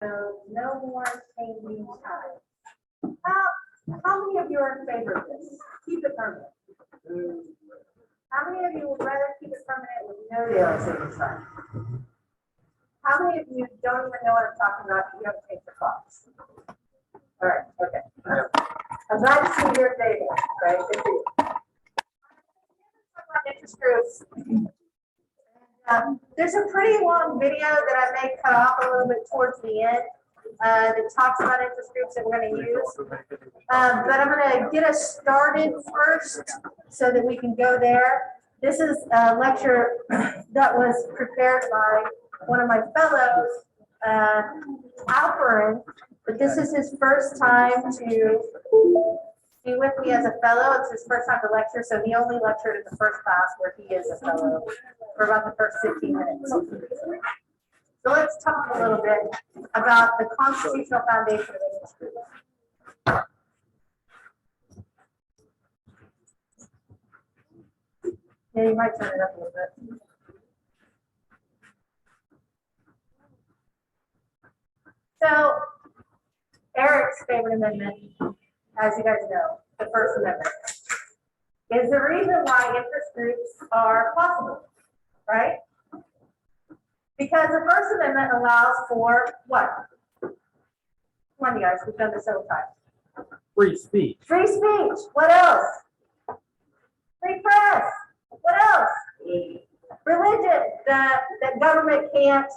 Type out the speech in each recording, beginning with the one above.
So no more changing time. How many of you are in favor of this? Keep it permanent. How many of you would rather keep it permanent with no daylight savings time? How many of you don't even know what I'm talking about? You haven't changed the clocks. All right, okay. I'm glad to see your favor, right? Good for you. Talk about interest groups. There's a pretty long video that I may cut off a little bit towards the end that talks about interest groups that we're going to use. But I'm going to get us started first so that we can go there. This is a lecture that was prepared by one of my fellows, Alperin, but this is his first time to be with me as a fellow. It's his first time to lecture, so he only lectured in the first class where he is a fellow for about the first 15 minutes. So let's talk a little bit about the constitutional foundation of interest groups. Yeah, you might turn it up a little bit. So, Eric's favorite amendment, as you guys know, the First Amendment, is the reason why interest groups are possible, right? Because the First Amendment allows for what? Come on, you guys, we've done this several times. Free speech. Free speech. What else? Free press. What else? Religion. That government can't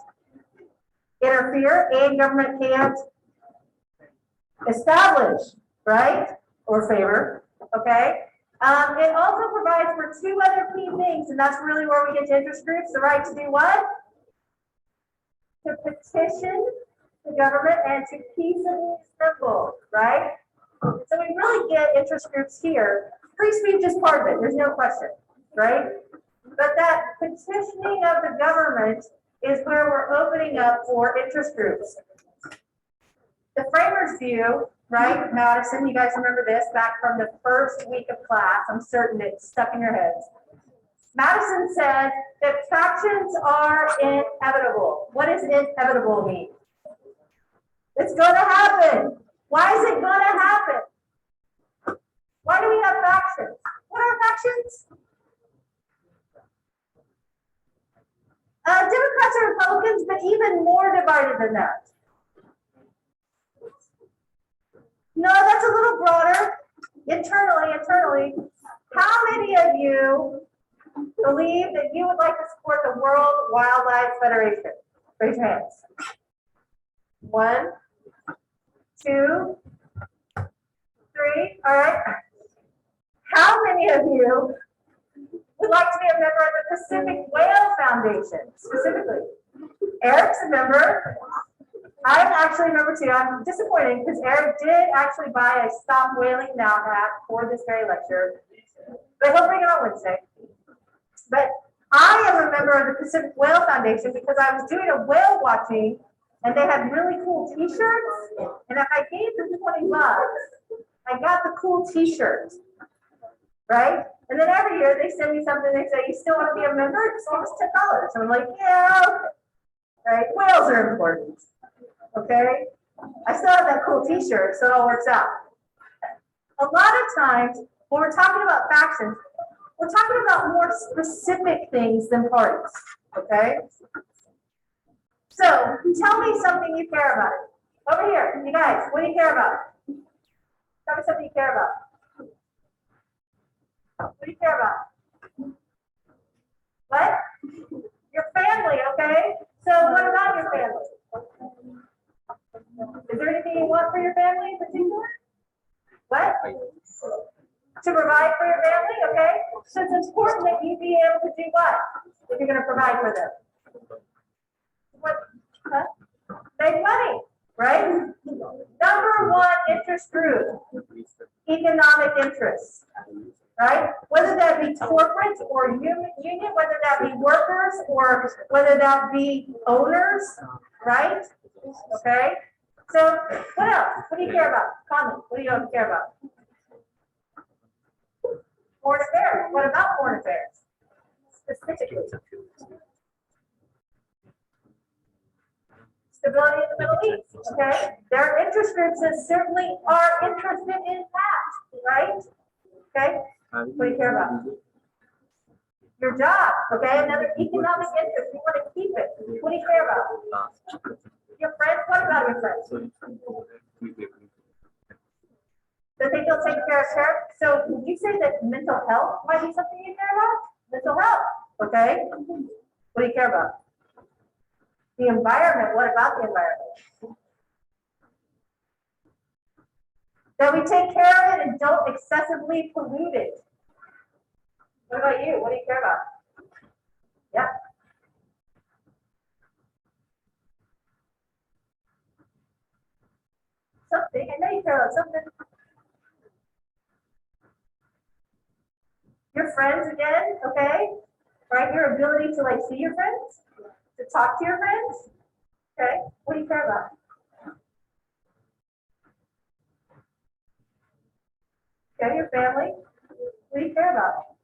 interfere and government can't establish, right? Or favor, okay? It also provides for two other key things, and that's really where we get to interest groups, the right to do what? To petition the government and to peaceably assemble, right? So we really get interest groups here. Free speech is part of it, there's no question, right? But that petitioning of the government is where we're opening up for interest groups. The framers' view, right, Madison, you guys remember this back from the first week of class. I'm certain it's stuck in your heads. Madison said that factions are inevitable. What does inevitable mean? It's going to happen. Why is it going to happen? Why do we have factions? What are factions? Democrats and Republicans, but even more divided than that. No, that's a little broader. Internally, how many of you believe that you would like to support the World Wildlife Federation? Raise your hands. 1, 2, 3. All right. How many of you would like to be a member of the Pacific Whale Foundation, specifically? Eric's a member. I'm actually a member too. I'm disappointed because Eric did actually buy a Stop Whaling Now hat for this very lecture, but he'll bring it on Wednesday. But I am a member of the Pacific Whale Foundation because I was doing a whale watching and they had really cool t-shirts. And if I gave them $20, I got the cool t-shirt, right? And then every year they send me something, they say, you still want to be a member? Just give us $10. And I'm like, yeah, okay. Right? Whales are important. Okay? I still have that cool t-shirt, so it all works out. A lot of times when we're talking about factions, we're talking about more specific things than parties. Okay? So tell me something you care about. Over here, you guys, what do you care about? Tell me something you care about. What do you care about? What? Your family, okay? So what about your family? Is there anything you want for your family in particular? What? To provide for your family, okay? So it's important that you be able to do what? If you're going to provide for them. What? Huh? Make money, right? Number one interest group, economic interests, right? Whether that be corporate or union, whether that be workers or whether that be owners, right? Okay. So what else? What do you care about? Comment. What do you care about? Foreign affairs. What about foreign affairs? Specifically. stability in the Middle East, okay? There are interest groups that certainly are interested in that, right? Okay, what do you care about? Your job, okay? Another economic interest, you want to keep it. What do you care about? Your friends, what about your friends? That they feel taken care of. So would you say that mental health might be something you care about? Mental health, okay? What do you care about? The environment, what about the environment? That we take care of it and don't excessively pollute it. What about you? What do you care about? Yeah. Something, I know you care about something. Your friends again, okay? Right, your ability to like see your friends, to talk to your friends, okay? What do you care about? Okay, your family, what do you care about?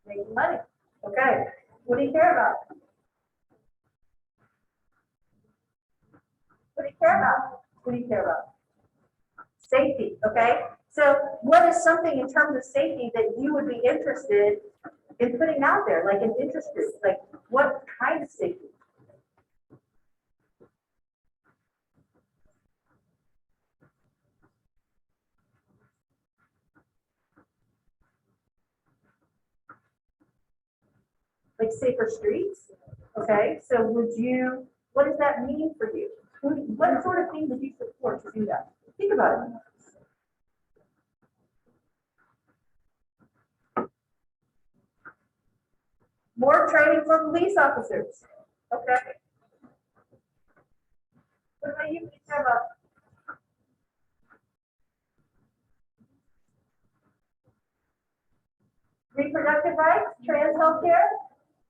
Making money, okay? What do you care about? What do you care about? What do you care about? Safety, okay? So what is something in terms of safety that you would be interested in putting out there, like an interest group? Like what kind of safety? Like safer streets, okay? So would you, what does that mean for you? What sort of thing would you support to do that? Think about it. More training for police officers, okay? What about you? What do you care about? Reproductive rights, trans health care,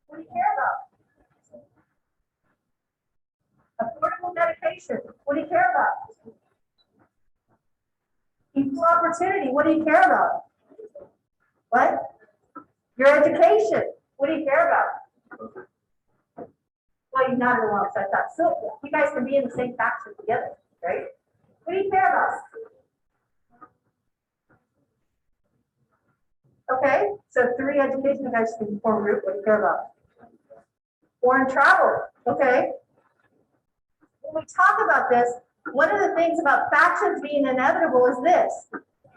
what do you care about? Affordable medication, what do you care about? Equal opportunity, what do you care about? What? Your education, what do you care about? Well, you're not alone, so I thought, so you guys can be in the same faction together, right? What do you care about? Okay, so 3 education, you guys can form a group, what do you care about? Foreign travel, okay. When we talk about this, one of the things about factions being inevitable is this.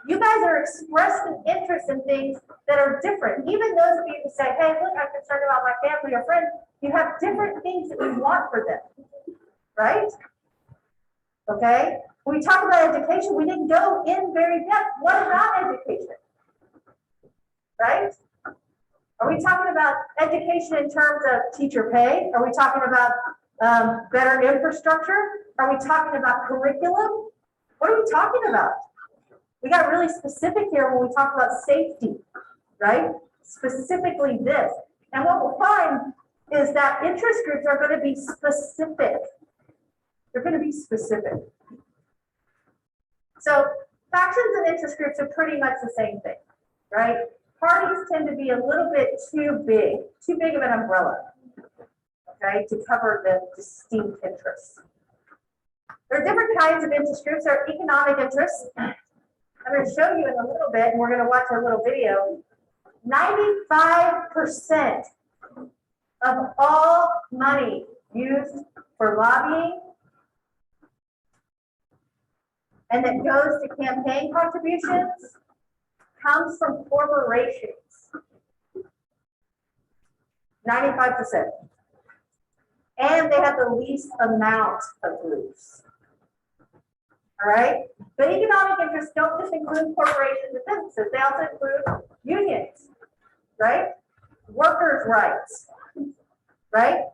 You guys are expressing interest in things that are different. Even those of you who say, hey, look, I'm concerned about my family or friends, you have different things that you want for them, right? Okay, when we talk about education, we didn't go in very depth. What about education? Right? Are we talking about education in terms of teacher pay? Are we talking about better infrastructure? Are we talking about curriculum? What are we talking about? We got really specific here when we talk about safety, right? Specifically this. And what we'll find is that interest groups are going to be specific. They're going to be specific. So factions and interest groups are pretty much the same thing, right? Parties tend to be a little bit too big of an umbrella, okay, to cover the distinct interests. There are different kinds of interest groups. There are economic interests. I'm going to show you in a little bit, and we're going to watch a little video. 95% of all money used for lobbying and that goes to campaign contributions comes from corporations. 95%. And they have the least amount of groups. All right? But economic interests don't just include corporations and businesses, they also include unions, right? Workers' rights, right?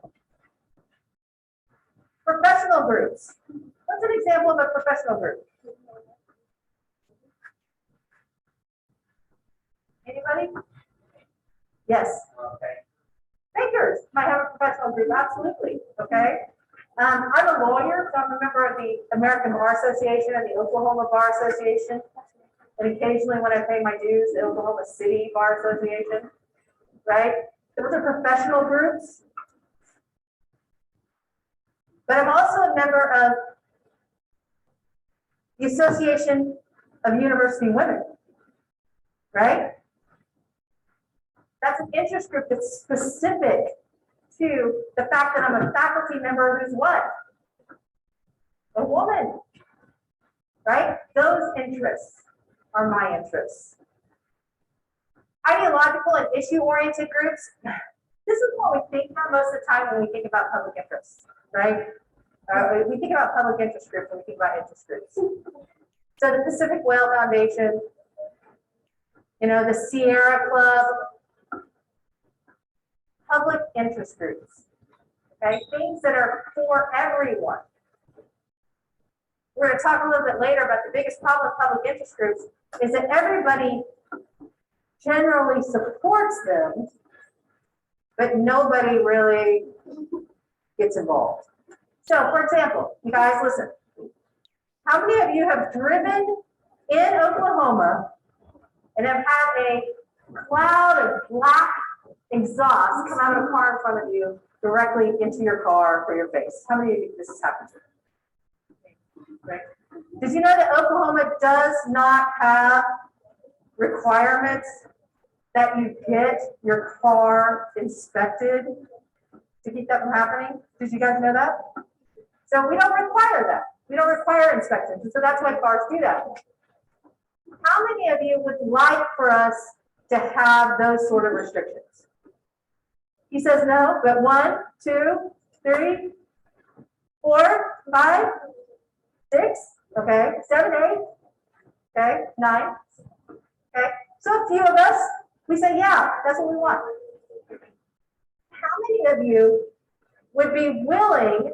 Professional groups. What's an example of a professional group? Anybody? Yes. Okay. Bankers might have a professional group, absolutely. Okay. I'm a lawyer, so I'm a member of the American Bar Association and the Oklahoma Bar Association. And occasionally when I pay my dues, the Oklahoma City Bar Association, right? Those are professional groups. but I'm also a member of the Association of University Women, right? That's an interest group that's specific to the fact that I'm a faculty member who's what? A woman, right? Those interests are my interests. Ideological and issue-oriented groups, this is what we think about most of the time when we think about public interest, right? We think about public interest groups when we think about interest groups. So the Pacific Whale Foundation, you know, the Sierra Club, public interest groups, okay? Things that are for everyone. We're going to talk a little bit later about the biggest problem with public interest groups is that everybody generally supports them, but nobody really gets involved. So, for example, you guys listen. How many of you have driven in Oklahoma and have had a cloud of black exhaust come out of a car in front of you directly into your car or your face? How many of you this has happened to? Right? Did you know that Oklahoma does not have requirements that you get your car inspected to keep that from happening? Did you guys know that? So we don't require that. We don't require inspections. And so that's why cars do that. How many of you would like for us to have those sort of restrictions? He says no, but 1, 2, 3, 4, 5, 6, okay, 7, 8, okay, 9, okay. So a few of us, we say, yeah, that's what we want. How many of you would be willing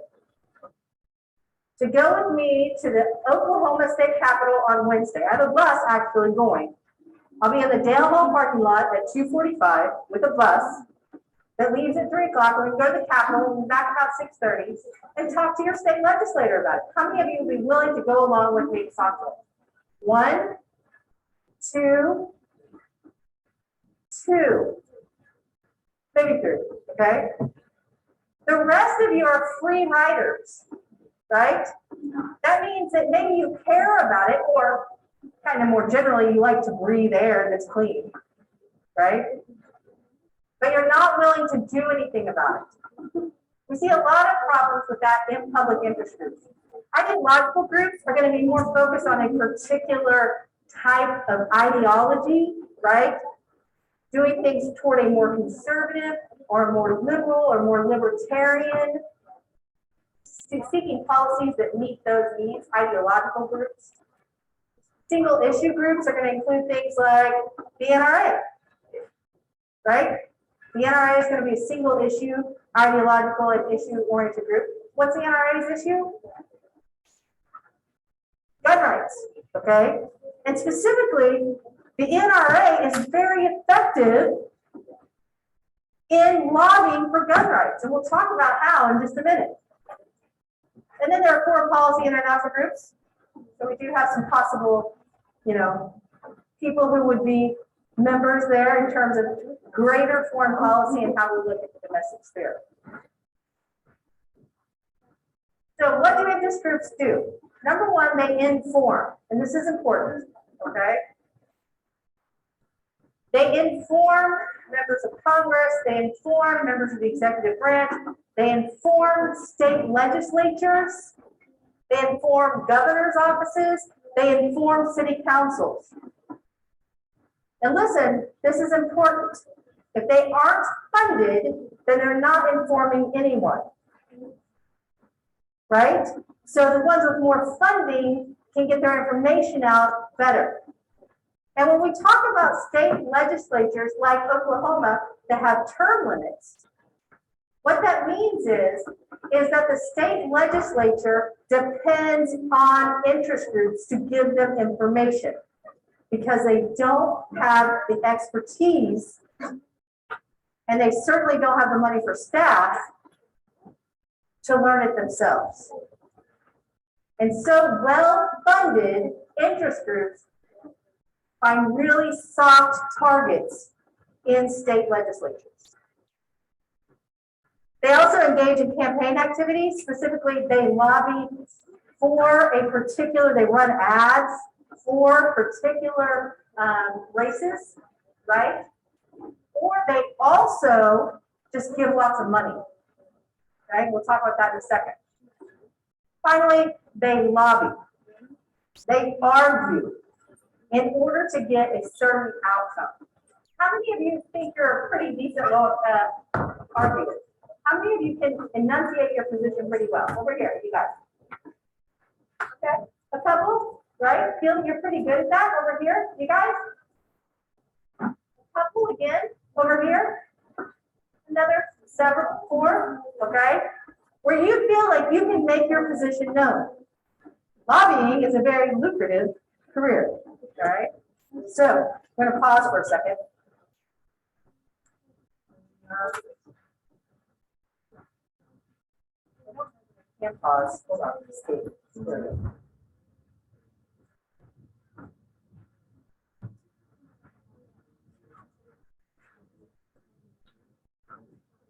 to go with me to the Oklahoma State Capitol on Wednesday? I have a bus actually going. I'll be in the Dale Hall parking lot at 2:45 with a bus that leaves at 3 o'clock. We're going to go to the Capitol and be back about 6:30 and talk to your state legislator about it. How many of you would be willing to go along with me to talk to them? 1, 2, 2, maybe 3, okay? The rest of you are free riders, right? That means that maybe you care about it, or kind of more generally, you like to breathe air that's clean, right? But you're not willing to do anything about it. We see a lot of problems with that in public interest groups. Ideological groups are going to be more focused on a particular type of ideology, right? Doing things toward a more conservative or more liberal or more libertarian, seeking policies that meet those needs, ideological groups. Single issue groups are going to include things like the NRA, right? The NRA is going to be a single issue, ideological and issue-oriented group. What's the NRA's issue? Gun rights, okay? And specifically, the NRA is very effective in lobbying for gun rights, and we'll talk about how in just a minute. And then there are foreign policy international groups. So we do have some possible, people who would be members there in terms of greater foreign policy and how we look at the domestic sphere. So what do interest groups do? Number one, they inform, and this is important, okay? They inform members of Congress, they inform members of the executive branch, they inform state legislatures, they inform governor's offices, they inform city councils. And listen, this is important. If they aren't funded, then they're not informing anyone, right? So the ones with more funding can get their information out better. And when we talk about state legislatures like Oklahoma that have term limits, what that means is that the state legislature depends on interest groups to give them information because they don't have the expertise and they certainly don't have the money for staff to learn it themselves. And so well-funded interest groups find really soft targets in state legislatures. They also engage in campaign activities. Specifically, they lobby for a particular, they run ads for particular races, right? Or they also just give lots of money, right? We'll talk about that in a second. Finally, they lobby. They argue in order to get a certain outcome. How many of you think you're a pretty decent arguer? How many of you can enunciate your position pretty well? Over here, you guys. Okay, a couple, right? Feel you're pretty good at that over here, you guys? A couple again, over here. Another several, 4, okay? Where you feel like you can make your position known. Lobbying is a very lucrative career, all right? So, I'm gonna pause for a second. Can't pause, hold on, escape.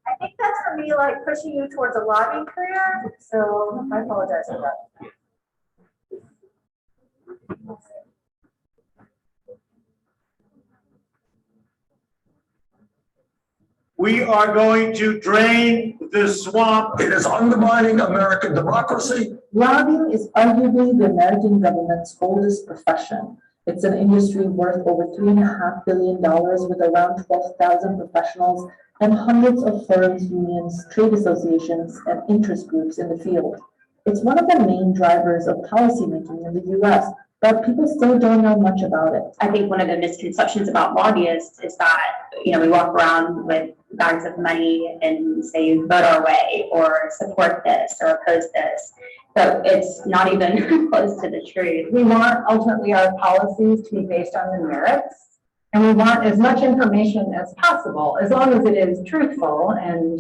I think that's for me, like pushing you towards a lobbying career, so I apologize for that. We are going to drain the swamp. It is undermining American democracy. Lobbying is arguably the American government's oldest profession. It's an industry worth over $3.5 billion with around 12,000 professionals and hundreds of firms, unions, trade associations, and interest groups in the field. It's one of the main drivers of policymaking in the U.S., but people still don't know much about it. I think one of the misconceptions about lobbyists is that, we walk around with bags of money and say, vote our way, or support this, or oppose this. So it's not even close to the truth. We want ultimately our policies to be based on the merits, and we want as much information as possible, as long as it is truthful and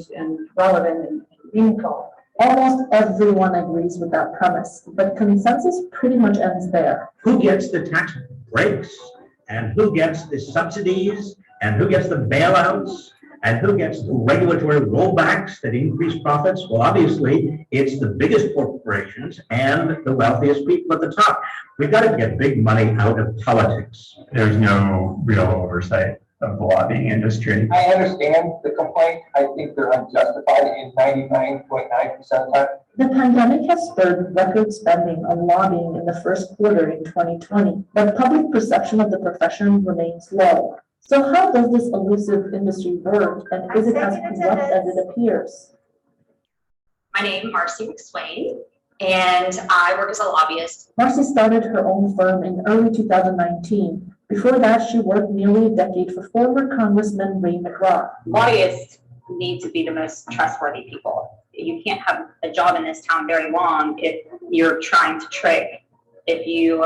relevant and meaningful. Almost everyone agrees with that premise, but consensus pretty much ends there. Who gets the tax breaks, and who gets the subsidies, and who gets the bailouts, and who gets the regulatory rollbacks that increase profits? Well, obviously, it's the biggest corporations and the wealthiest people at the top. We've got to get big money out of politics. There's no real oversight of the lobbying industry. I understand the complaint. I think they're unjustified in 99.9% of the time. The pandemic has spurred record spending on lobbying in the first quarter in 2020, but public perception of the profession remains low. So how does this elusive industry work, and is it as corrupt as it appears? My name is Marcy McSwain, and I work as a lobbyist. Marcy started her own firm in early 2019. Before that, she worked nearly a decade for former Congressman Ray McGraw. Lobbyists need to be the most trustworthy people. You can't have a job in this town very long if you're trying to trick, if you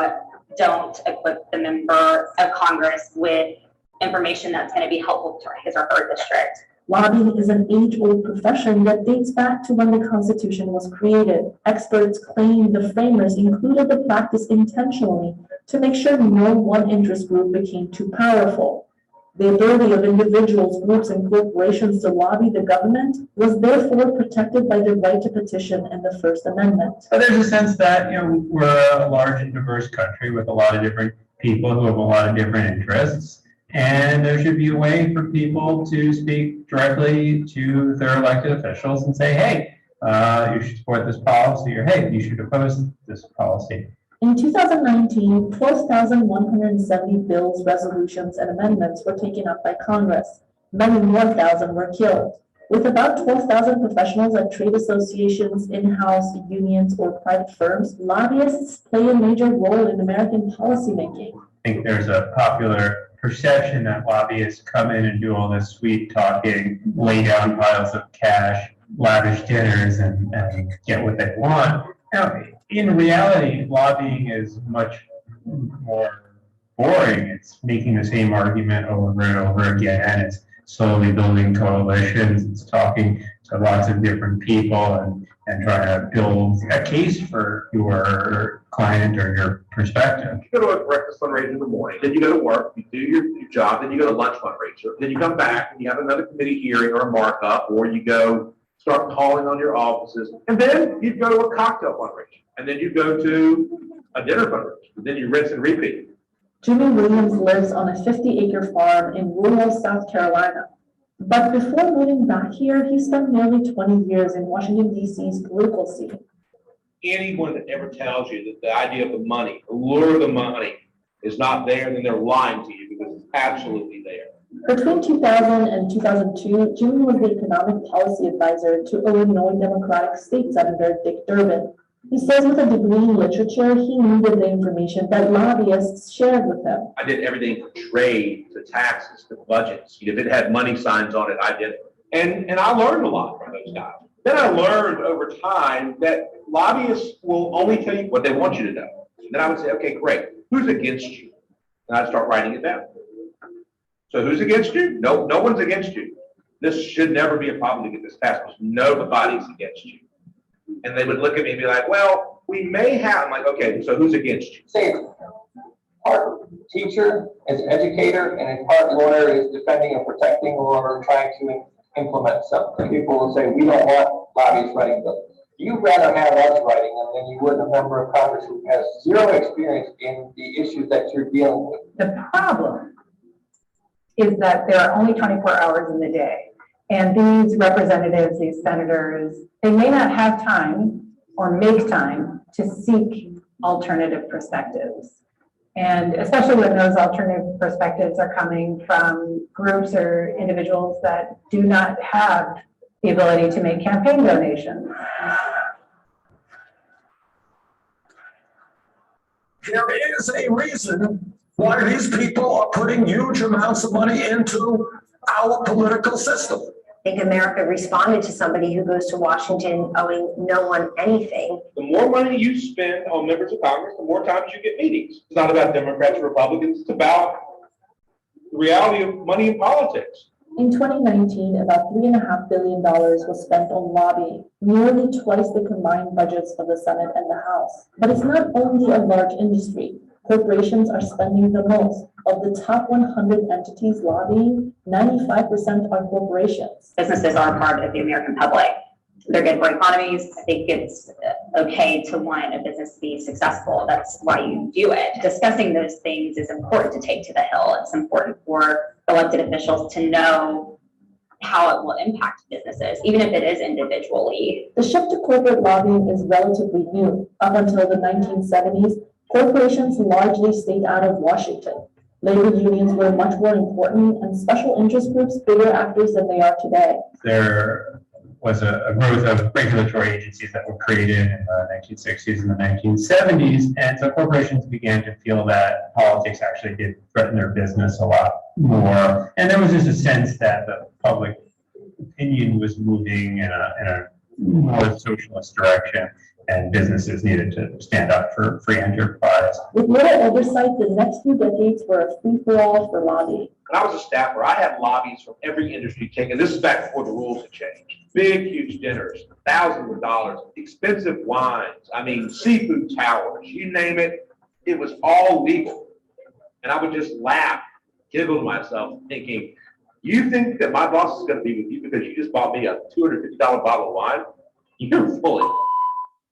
don't equip the member of Congress with information that's going to be helpful to his or her district. Lobbying is an age-old profession that dates back to when the Constitution was created. Experts claim the framers included the practice intentionally to make sure no one interest group became too powerful. The ability of individuals, groups, and corporations to lobby the government was therefore protected by the right to petition and the First Amendment. But there's a sense that, we're a large and diverse country with a lot of different people who have a lot of different interests. And there should be a way for people to speak directly to their elected officials and say, hey, you should support this policy, or hey, you should oppose this policy. In 2019, 12,170 bills, resolutions, and amendments were taken up by Congress. Many more thousand were killed. With about 12,000 professionals at trade associations, in-house unions, or private firms, lobbyists play a major role in American policymaking. I think there's a popular perception that lobbyists come in and do all this sweet talking, lay down piles of cash, lavish dinners, and get what they want. Now, in reality, lobbying is much more boring. It's making the same argument over and over again. It's slowly building coalitions. It's talking to lots of different people and trying to build a case for your client or your perspective. You go to a breakfast fundraiser in the morning, then you go to work, you do your job, then you go to lunch fundraiser, then you come back and you have another committee hearing or a markup, or you go start calling on your offices, and then you'd go to a cocktail fundraiser, and then you go to a dinner fundraiser, and then you rinse and repeat. Jimmy Williams lives on a 50-acre farm in rural South Carolina. But before moving back here, he spent nearly 20 years in Washington, D.C.'s political scene. Anyone that ever tells you that the idea of the money, the lure of the money, is not there, then they're lying to you, because it's absolutely there. Between 2000 and 2002, Jimmy was the economic policy advisor to Illinois Democratic State Senator Dick Durbin. He says with a degree in literature, he needed the information that lobbyists shared with him. I did everything from trade to taxes to budgets. If it had money signs on it, I did it. And I learned a lot from those guys. Then I learned over time that lobbyists will only tell you what they want you to know. And then I would say, okay, great. Who's against you? And I'd start writing it down. So who's against you? No one's against you. This should never be a problem to get this passed because nobody's against you. And they would look at me and be like, well, we may have. I'm like, okay, so who's against you? Say it's part teacher, as an educator, and in part lawyer is defending or protecting or trying to implement something. People will say, we don't want lobbyists writing bills. You'd rather have us writing them than you would a member of Congress who has zero experience in the issues that you're dealing with. The problem is that there are only 24 hours in the day. And these representatives, these senators, they may not have time or make time to seek alternative perspectives. And especially when those alternative perspectives are coming from groups or individuals that do not have the ability to make campaign donations. There is a reason why these people are putting huge amounts of money into our political system. I think America responded to somebody who goes to Washington owing no one anything. The more money you spend on members of Congress, the more times you get meetings. It's not about Democrats or Republicans. It's about the reality of money in politics. In 2019, about $3.5 billion was spent on lobbying, nearly twice the combined budgets of the Senate and the House. But it's not only a large industry. Corporations are spending the most. Of the top 100 entities lobbying, 95% are corporations. Businesses are part of the American public. They're good for economies. I think it's okay to want a business to be successful. That's why you do it. Discussing those things is important to take to the Hill. It's important for elected officials to know how it will impact businesses, even if it is individually. The shift to corporate lobbying is relatively new. Up until the 1970s, corporations largely stayed out of Washington. Labor unions were much more important and special interest groups bigger actors than they are today. There was a growth of regulatory agencies that were created in the 1960s and the 1970s, and so corporations began to feel that politics actually did threaten their business a lot more. And there was just a sense that the public opinion was moving in a more socialist direction, and businesses needed to stand up for free enterprise. With little oversight, the next few decades were a free-for-all for lobbying. When I was a staffer, I had lobbies from every industry taken. This is back before the rules had changed. Big, huge dinners, thousands of dollars, expensive wines. I mean, seafood towers, you name it. It was all legal. And I would just laugh, giggle to myself, thinking, you think that my boss is going to be with you because you just bought me a $250 bottle of wine? You're fully.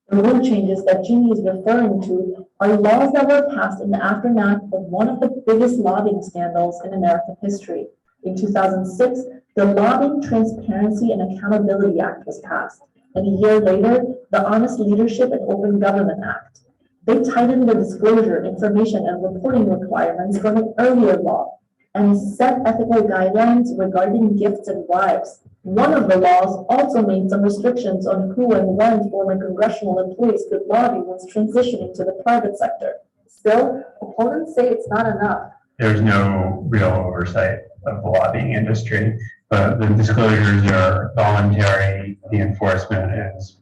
The rule changes that Jimmy is referring to are laws that were passed in the aftermath of one of the biggest lobbying scandals in American history. In 2006, the Lobbying Transparency and Accountability Act was passed, and a year later, the Honest Leadership and Open Government Act. They tightened the disclosure, information, and reporting requirements from an earlier law and set ethical guidelines regarding gifts and bribes. One of the laws also made some restrictions on who and when former congressional employees could lobby once transitioning to the private sector. Still, opponents say it's not enough. There's no real oversight of the lobbying industry, but the disclosures are voluntary. The enforcement is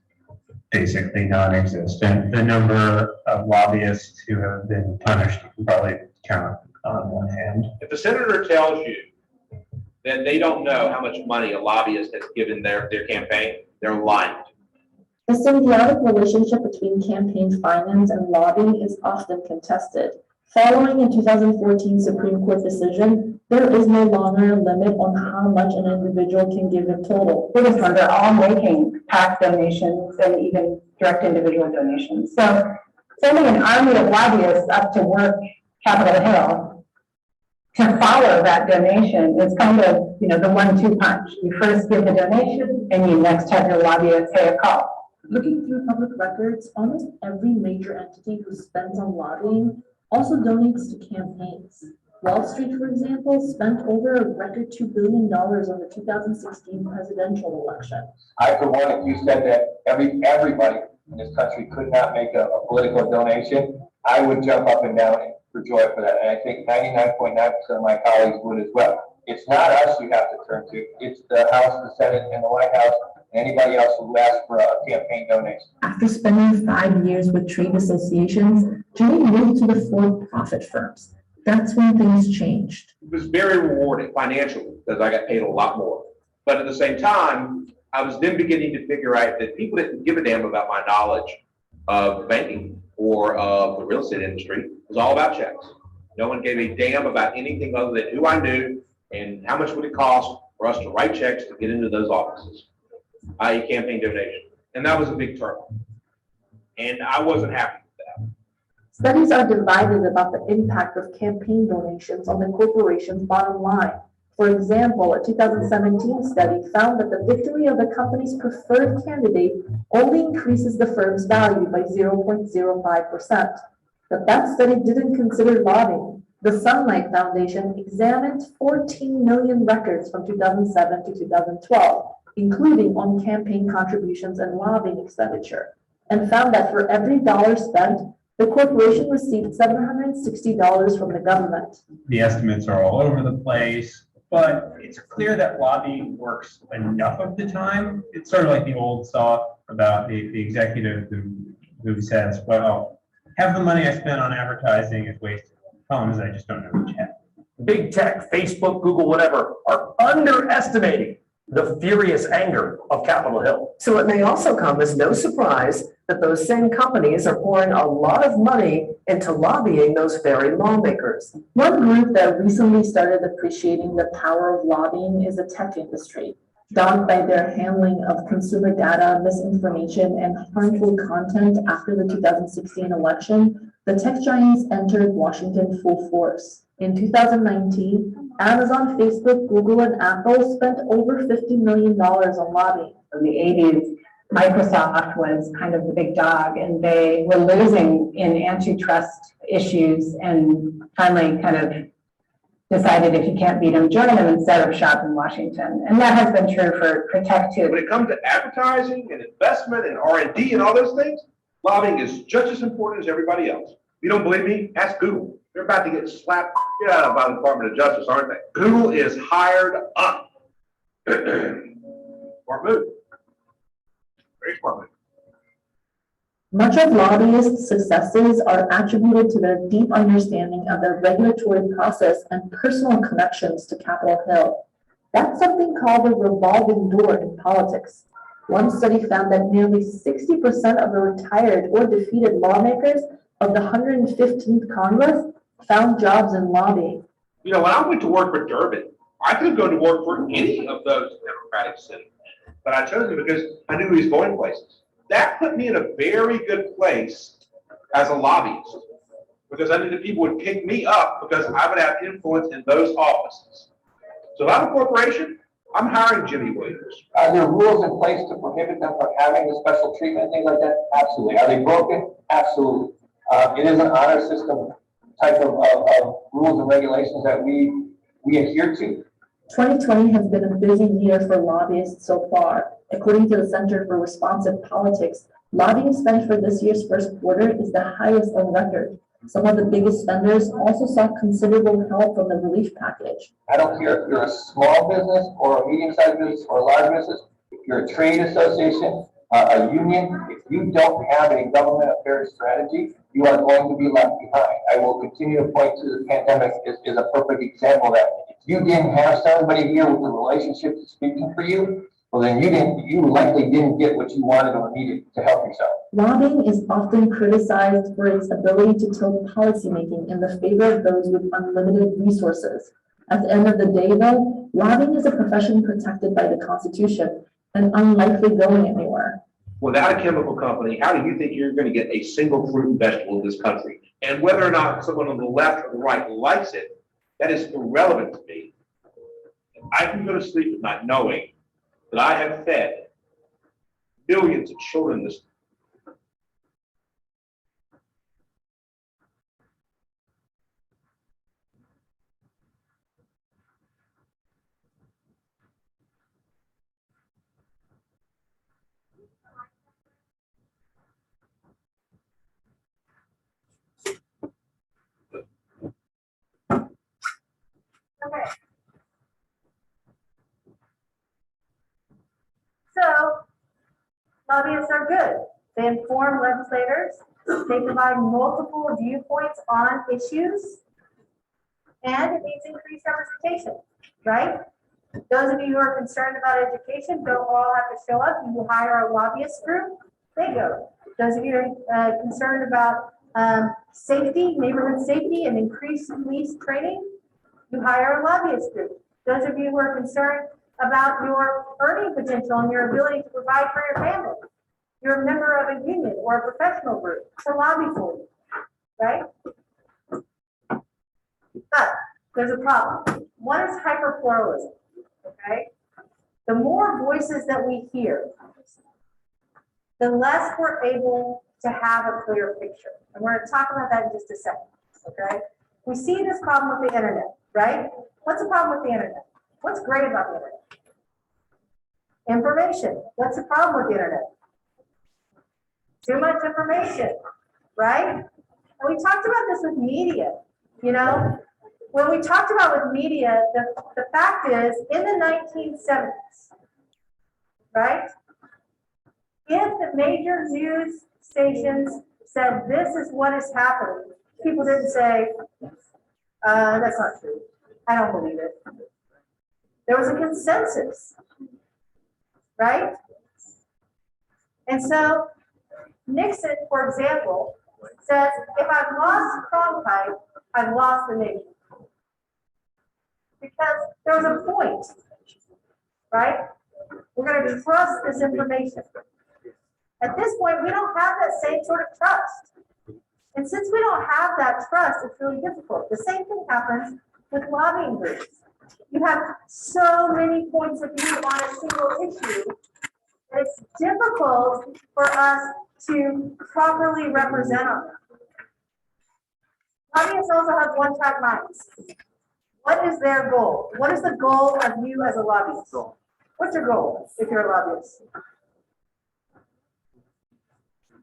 basically non-existent. The number of lobbyists who have been punished, you can probably count on one hand. If the senator tells you then they don't know how much money a lobbyist has given their campaign, they're lying. The symbiotic relationship between campaign finance and lobbying is often contested. Following a 2014 Supreme Court decision, there is no longer a limit on how much an individual can give in total. For this one, they're all making PAC donations and even direct individual donations. So sending an army of lobbyists up to work Capitol Hill to follow that donation is kind of, the 1-2 punch. You first give the donation and you next have your lobbyists pay a call. Looking through public records, almost every major entity who spends on lobbying also donates to campaigns. Wall Street, for example, spent over a record $2 billion on the 2016 presidential election. I, for one, if you said that everybody in this country could not make a political donation, I would jump up and down for joy for that. And I think 99.9% of my colleagues would as well. It's not us you have to turn to. It's the House, the Senate, and the White House, and anybody else who asks for a campaign donation. After spending 5 years with trade associations, Jimmy moved to the for-profit firms. That's when things changed. It was very rewarding financially because I got paid a lot more. But at the same time, I was then beginning to figure out that people didn't give a damn about my knowledge of banking or of the real estate industry. It was all about checks. No one gave a damn about anything other than who I knew and how much would it cost for us to write checks to get into those offices, i.e. campaign donation. And that was a big turn. And I wasn't happy with that. Studies are divided about the impact of campaign donations on the corporation's bottom line. For example, a 2017 study found that the victory of the company's preferred candidate only increases the firm's value by 0.05%. But that study didn't consider lobbying. The Sunlight Foundation examined 14 million records from 2007 to 2012, including on campaign contributions and lobbying expenditure, and found that for every dollar spent, the corporation received $760 from the government. The estimates are all over the place, but it's clear that lobbying works enough of the time. It's sort of like the old saw about the executive who says, well, half the money I spent on advertising is wasted. Problem is, I just don't know which half. Big tech, Facebook, Google, whatever, are underestimating the furious anger of Capitol Hill. So it may also come as no surprise that those same companies are pouring a lot of money into lobbying those very lawmakers. One group that recently started appreciating the power of lobbying is the tech industry. Dogged by their handling of consumer data, misinformation, and harmful content after the 2016 election, the tech giants entered Washington full force. In 2019, Amazon, Facebook, Google, and Apple spent over $50 million on lobbying. In the 80s, Microsoft was kind of the big dog, and they were losing in antitrust issues and finally kind of decided if you can't beat them, join them and set up shop in Washington. And that has been true for tech too. When it comes to advertising and investment and R&D and all those things, lobbying is just as important as everybody else. If you don't believe me, ask Google. They're about to get slapped by the Department of Justice, aren't they? Google is hired up. Smart move. Very smart move. Much of lobbyists' successes are attributed to their deep understanding of the regulatory process and personal connections to Capitol Hill. That's something called a revolving door in politics. One study found that nearly 60% of the retired or defeated lawmakers of the 115th Congress found jobs in lobbying. You know, when I went to work for Durbin, I could have gone to work for any of those Democratic senators, but I chose him because I knew he was going places. That put me in a very good place as a lobbyist because I knew that people would pick me up because I would have influence in those offices. So if I'm a corporation, I'm hiring Jimmy Williams. Are there rules in place to prohibit them from having the special treatment, things like that? Absolutely. Are they broken? Absolutely. It is an honor system type of rules and regulations that we adhere to. 2020 has been a busy year for lobbyists so far. According to the Center for Responsive Politics, lobbying spend for this year's first quarter is the highest on record. Some of the biggest spenders also saw considerable help from the relief package. I don't care if you're a small business or a medium-sized business or a large business, if you're a trade association, a union, if you don't have a government affairs strategy, you are going to be left behind. I will continue to point to the pandemic is a perfect example of that. If you didn't have somebody here with a relationship speaking for you, well, then you likely didn't get what you wanted or needed to help yourself. Lobbying is often criticized for its ability to tilt policymaking in the favor of those with unlimited resources. At the end of the day, though, lobbying is a profession protected by the Constitution and unlikely going anywhere. Without a chemical company, how do you think you're going to get a single fruit and vegetable in this country? And whether or not someone on the left or the right likes it, that is irrelevant to me. I can go to sleep at night knowing that I have fed millions of children this. Okay. So lobbyists are good. They inform legislators. They provide multiple viewpoints on issues. And it needs increased representation, right? Those of you who are concerned about education don't all have to show up. You hire a lobbyist group, they go. Those of you who are concerned about safety, neighborhood safety, and increased police training, you hire a lobbyist group. Those of you who are concerned about your earning potential and your ability to provide for your family, you're a member of a union or a professional group to lobby for you, right? But there's a problem. One is hyperpluralism, okay? The more voices that we hear, the less we're able to have a clear picture. And we're going to talk about that in just a second, okay? We see this problem with the internet, right? What's the problem with the internet? What's great about the internet? Information. What's the problem with the internet? Too much information, right? And we talked about this with media, you know? When we talked about with media, the fact is, in the 1970s, right? If the major news stations said, this is what is happening, people didn't say, that's not true. I don't believe it. There was a consensus, right? And so Nixon, for example, says, if I've lost Cronkite, I've lost the nation. Because there was a point, right? We're going to trust this information. At this point, we don't have that same sort of trust. And since we don't have that trust, it's really difficult. The same thing happens with lobbying groups. You have so many points of view on a single issue that it's difficult for us to properly represent on them. Lobbyists also have one-track minds. What is their goal? What is the goal of you as a lobbyist? What's your goal if you're a lobbyist?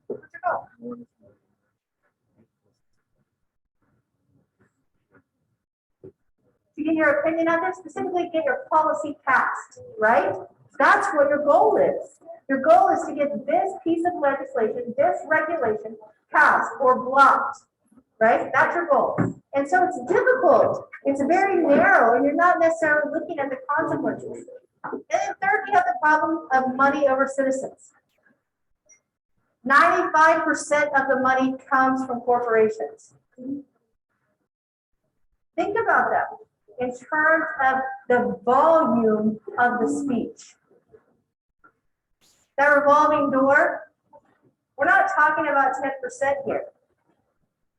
What's your goal? To get your opinion out there, specifically get your policy passed, right? That's what your goal is. Your goal is to get this piece of legislation, this regulation passed or blocked, right? That's your goal. And so it's difficult. It's very narrow, and you're not necessarily looking at the consequences. And then third, you have the problem of money over citizens. 95% of the money comes from corporations. Think about that in terms of the volume of the speech. That revolving door, we're not talking about 10% here.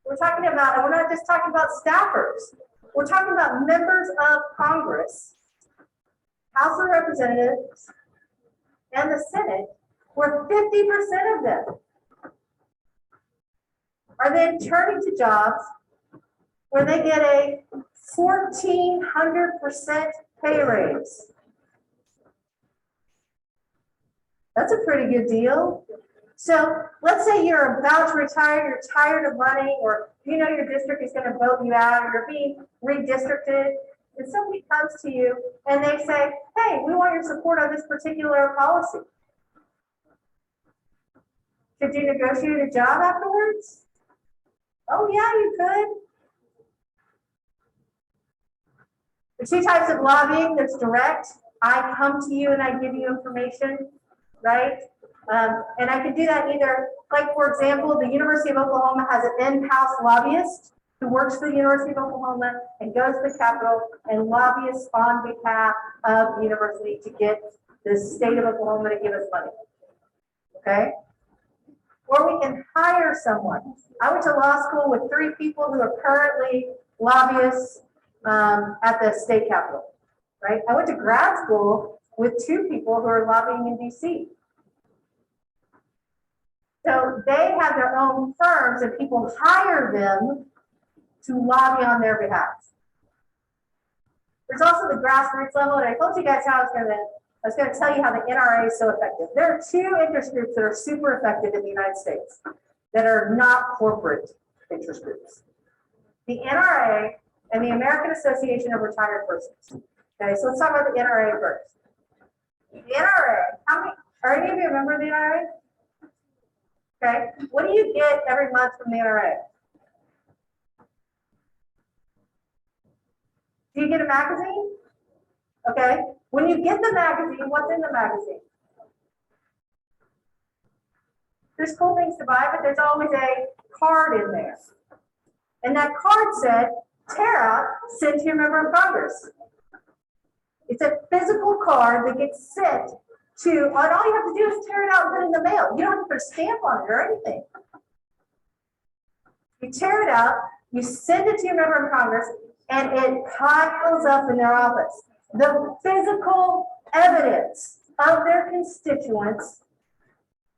We're talking about, and we're not just talking about staffers. We're talking about members of Congress, House of Representatives, and the Senate, where 50% of them are then turning to jobs where they get a 1,400% pay raise. That's a pretty good deal. So let's say you're about to retire, you're tired of running, or you know your district is going to vote you out, or you're being redistricted, and somebody comes to you and they say, hey, we want your support on this particular policy. Could you negotiate a job afterwards? Oh yeah, you could. The two types of lobbying, there's direct, I come to you and I give you information, right? And I can do that either, like, for example, the University of Oklahoma has an in-house lobbyist who works for the University of Oklahoma and goes to the Capitol and lobbyists on behalf of the university to get the state of Oklahoma to give us money. Okay? Or we can hire someone. I went to law school with 3 people who are currently lobbyists at the state capitol, right? I went to grad school with 2 people who are lobbying in DC. So they have their own firms and people hire them to lobby on their behalf. There's also the grassroots level, and I told you guys how I was gonna tell you how the NRA is so effective. There are 2 interest groups that are super effective in the United States that are not corporate interest groups. The NRA and the American Association of Retired Persons. Okay, so let's talk about the NRA first. The NRA, are any of you a member of the NRA? Okay, what do you get every month from the NRA? Do you get a magazine? Okay, when you get the magazine, what's in the magazine? There's cool things to buy, but there's always a card in there. And that card said, Tara sent to your member of Congress. It's a physical card that gets sent to, and all you have to do is tear it out and put it in the mail. You don't have to put a stamp on it or anything. You tear it out, you send it to your member of Congress, and it piles up in their office. The physical evidence of their constituents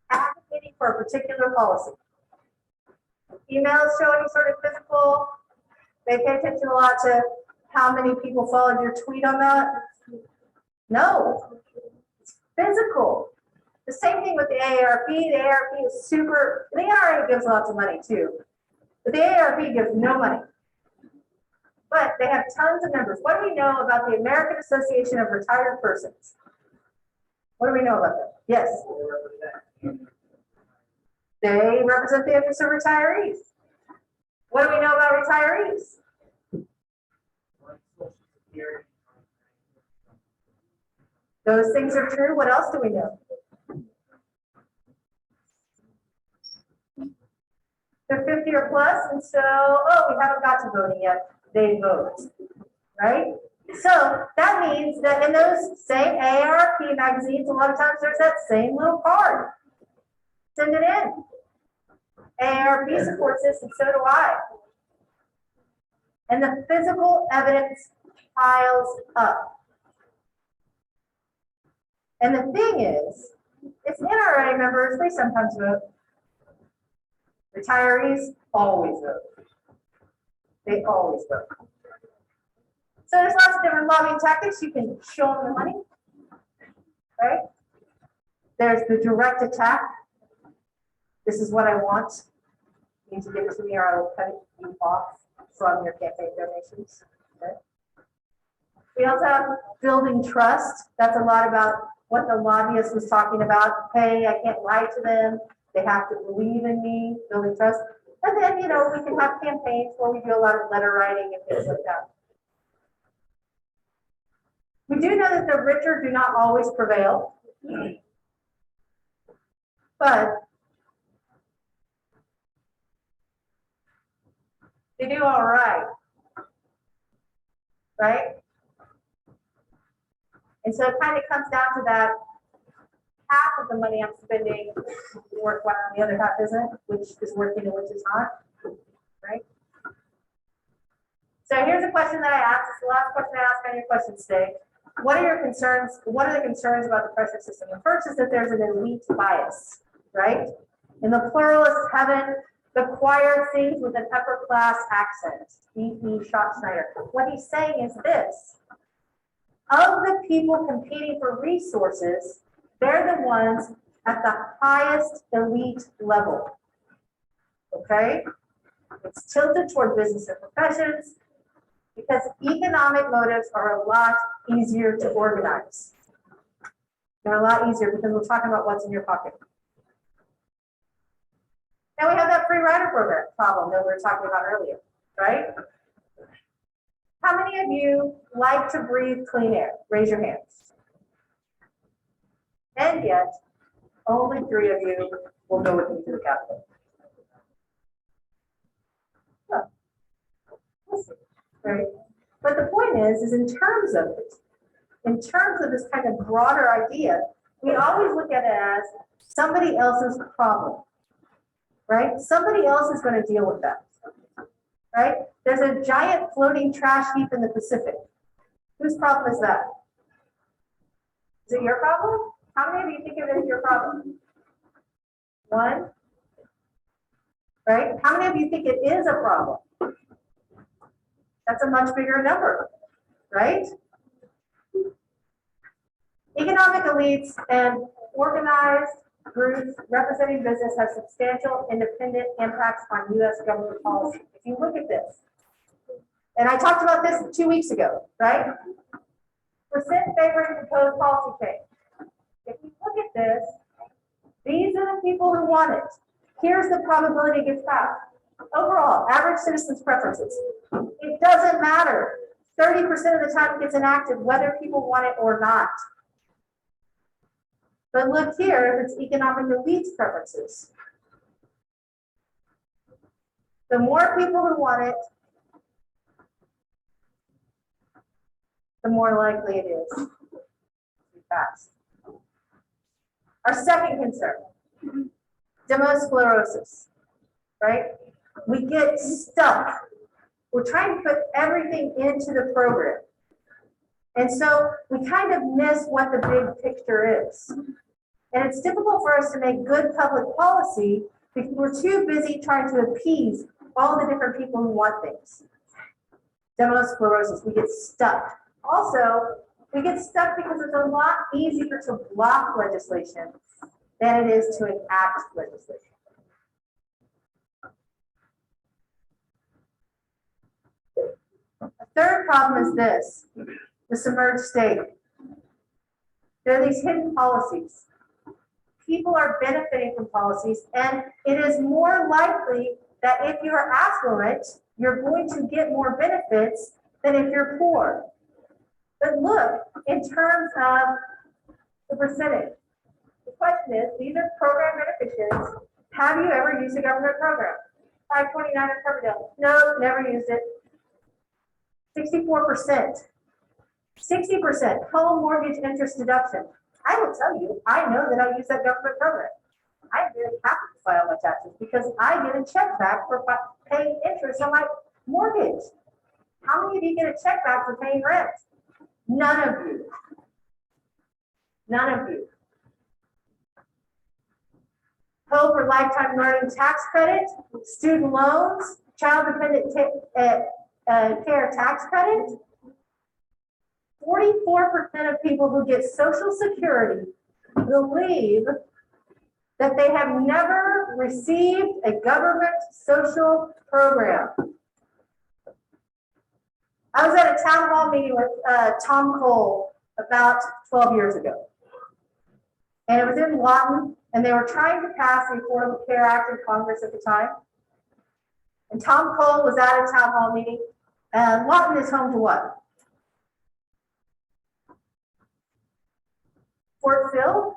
advocating for a particular policy. Emails show any sort of physical, they pay attention a lot to how many people followed your tweet on that. No, it's physical. The same thing with the AARP. The AARP is super, the NRA gives lots of money too, but the AARP gives no money. But they have tons of members. What do we know about the American Association of Retired Persons? What do we know about them? Yes. They represent the interests of retirees. What do we know about retirees? Those things are true. What else do we know? They're 50 or plus, and so, oh, we haven't got to voting yet. They vote, right? So that means that in those same AARP magazines, a lot of times there's that same little card. Send it in. AARP supports this, and so do I. And the physical evidence piles up. And the thing is, if NRA members, they sometimes vote. Retirees always vote. They always vote. So there's lots of different lobbying tactics. You can show them the money, right? There's the direct attack. This is what I want. You need to give it to me or I will cut you off from your campaign donations. Okay? We also have building trust. That's a lot about what the lobbyist was talking about. Hey, I can't lie to them. They have to believe in me, building trust. And then, you know, we can have campaigns where we do a lot of letter writing and things like that. We do know that the richer do not always prevail. But they do all right. Right? And so it kind of comes down to that half of the money I'm spending worthwhile, and the other half isn't, which is working and which is not, right? So here's a question that I asked. It's the last question I asked on your questions today. What are your concerns? What are the concerns about the pressure system? The first is that there's an elite bias, right? In the pluralist heaven, the choir sings with an upper class accent. E.E. Schachtschneider. What he's saying is this: of the people competing for resources, they're the ones at the highest elite level. Okay? It's tilted toward business and professions because economic motives are a lot easier to organize. They're a lot easier because we're talking about what's in your pocket. Now we have that free rider program problem that we were talking about earlier, right? How many of you like to breathe clean air? Raise your hands. And yet, only 3 of you will go with me to the Capitol. Huh. We'll see. Right? But the point is in terms of it, in terms of this kind of broader idea, we always look at it as somebody else's problem, right? Somebody else is going to deal with that, right? There's a giant floating trash heap in the Pacific. Whose problem is that? Is it your problem? How many of you think of it as your problem? 1? Right? How many of you think it is a problem? That's a much bigger number, right? Economic elites and organized groups representing business have substantial independent impacts on U.S. government policy. If you look at this, and I talked about this 2 weeks ago, right? Percent favoring proposed policy change. If you look at this, these are the people who want it. Here's the probability it gets passed. Overall, average citizens' preferences. It doesn't matter. 30% of the time it gets enacted, whether people want it or not. But look here, it's economic elites' preferences. The more people who want it, the more likely it is to be passed. Our second concern, demosclerosis, right? We get stuck. We're trying to put everything into the program. And so we kind of miss what the big picture is. And it's difficult for us to make good public policy because we're too busy trying to appease all the different people who want things. Demosclerosis, we get stuck. Also, we get stuck because it's a lot easier to block legislation than it is to enact legislation. A third problem is this, the submerged state. There are these hidden policies. People are benefiting from policies, and it is more likely that if you're affluent, you're going to get more benefits than if you're poor. But look, in terms of the percentage, the question is, these are program beneficiaries. Have you ever used a government program? 529 or Coverdale? No, never used it. 64%. 60% home mortgage interest deduction. I will tell you, I know that I use that government program. I'm very happy to file my taxes because I get a check back for paying interest on my mortgage. How many of you get a check back for paying rent? None of you. None of you. Hope for lifetime learning tax credit, student loans, child dependent care tax credit. 44% of people who get Social Security believe that they have never received a government social program. I was at a town hall meeting with Tom Cole about 12 years ago. And it was in Lawton, and they were trying to pass the Affordable Care Act in Congress at the time. And Tom Cole was at a town hall meeting, and Lawton is home to what? Fort Sill,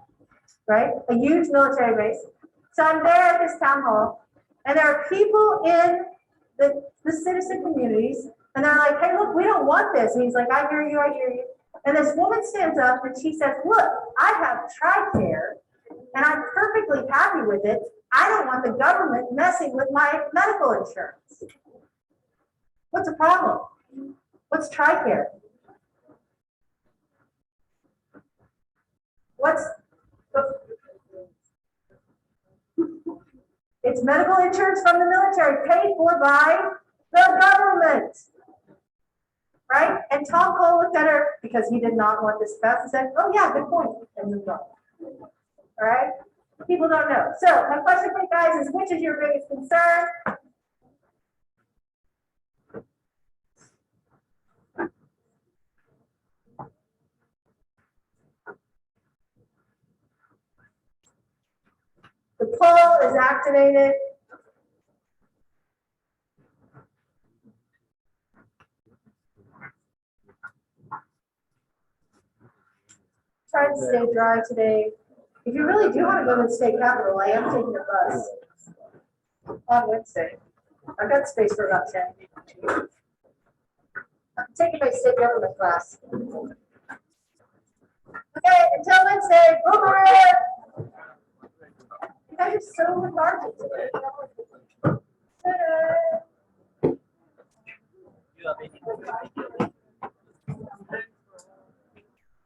right? A huge military base. So I'm there at this town hall, and there are people in the citizen communities, and they're like, hey, look, we don't want this. And he's like, I hear you, I hear you. And this woman stands up and she says, look, I have TRICARE, and I'm perfectly happy with it. I don't want the government messing with my medical insurance. What's the problem? What's TRICARE? It's medical insurance from the military paid for by the government, right? And Tom Cole looked at her because he did not want this passed and said, oh yeah, good point, and moved on. All right? People don't know. So my question for you guys is, which is your biggest concern? The poll is activated. Try to stay dry today. If you really do want to go to the state capitol, I am taking a bus on Wednesday. I've got space for about 10. I'm taking my state government class. Okay, until Wednesday, boomer! You guys are so lethargic today. Ta-da.